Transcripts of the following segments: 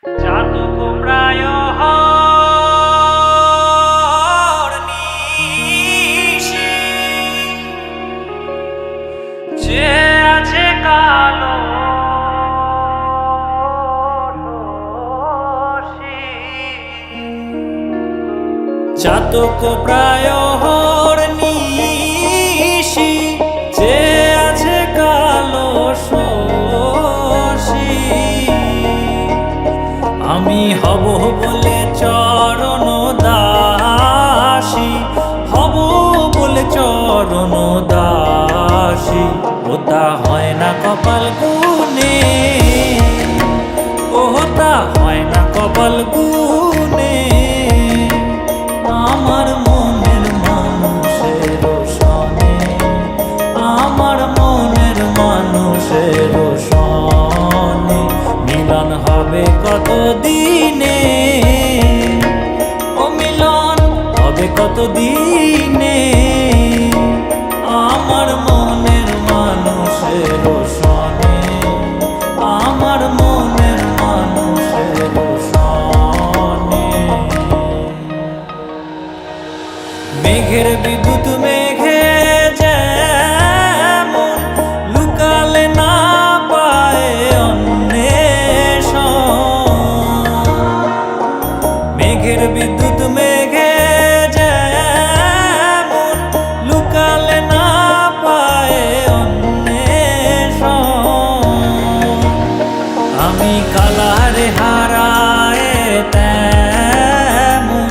জাদু কোমরায় হরনিশি যে আছে কালো চাতক প্রায় হরনিশি যে আছে কালো শশী আমি হব বলে চরণ দাসী হব বলে চরণ দাসী ওটা হয় না কপাল গুনে ওটা হয় না কপাল গুনে আমার মনের মানুষের সনে আমার মনের মানুষের সনে মিলন হবে কত দিনে ও মিলন হবে কত দিনে আমার মনের মানুষের সনে আমার মনের মানুষের সনে মেঘের বিদ্যুৎ মেঘে যেমন লুকালে না পায় অন্বেষণ মেঘের বিদ্যুৎ মেঘে যেমন লুকালে না পায় অন্বেষণ আমি কালারে হারায় তেমন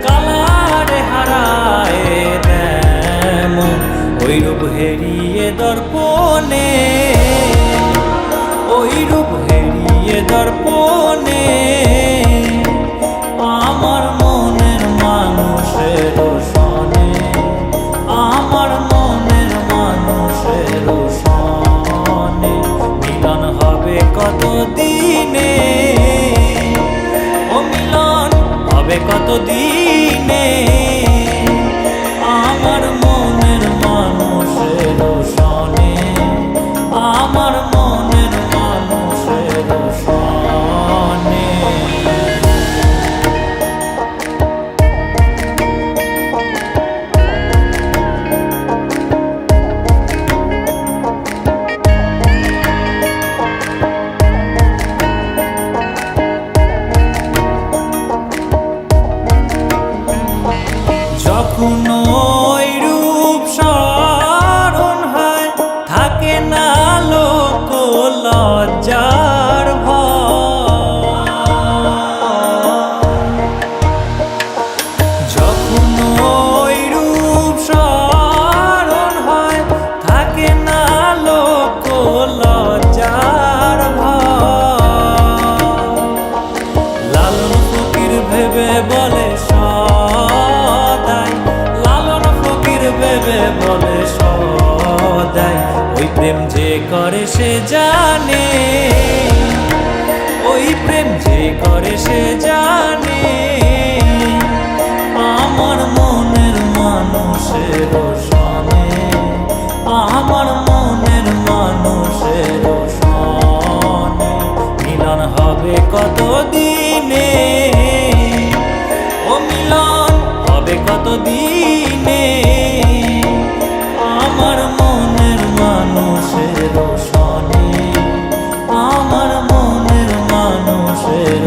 কালারে হারায় তেমন ওই রূপ হেরিয়ে দর্পণে ওই রূপ হেরিয়ে দর্পণে আমার মনের মানুষের সনে আমার মনের মানুষের সনে মিলন হবে কত দিনে ও মিলন হবে কত দিনে আমার মনের মানুষের সনে আমার মনের মানুষের সনে যখন ওই রূপ স্মরণ হয় থাকে না লোক লজ্জার ভয় যখন ওই রূপ স্মরণ হয় থাকে না লোক লজ্জার ভয় লালন ফকির ভেবে বলে ভেবে বলে সদাই ওই প্রেম যে করে সে জানে ওই প্রেম যে করে সে জানে আমার মনের মানুষের সনে আমার মনের মানুষের সনে মিলন হবে কত দিনে ও মিলন হবে কত দিনে আমার মনের মানুষের সনে আমার মনের মানুষের